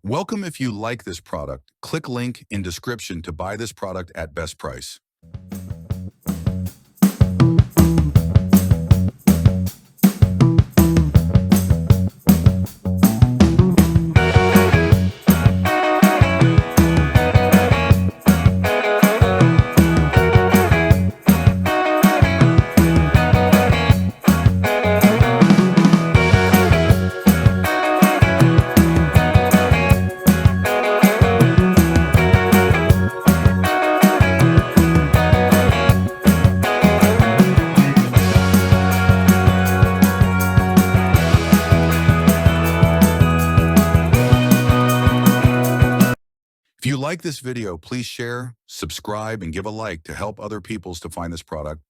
Welcome. If you like this product, click link in description to buy this product at best price. If you like this video, please share, subscribe, and give a like to help other people to find this product.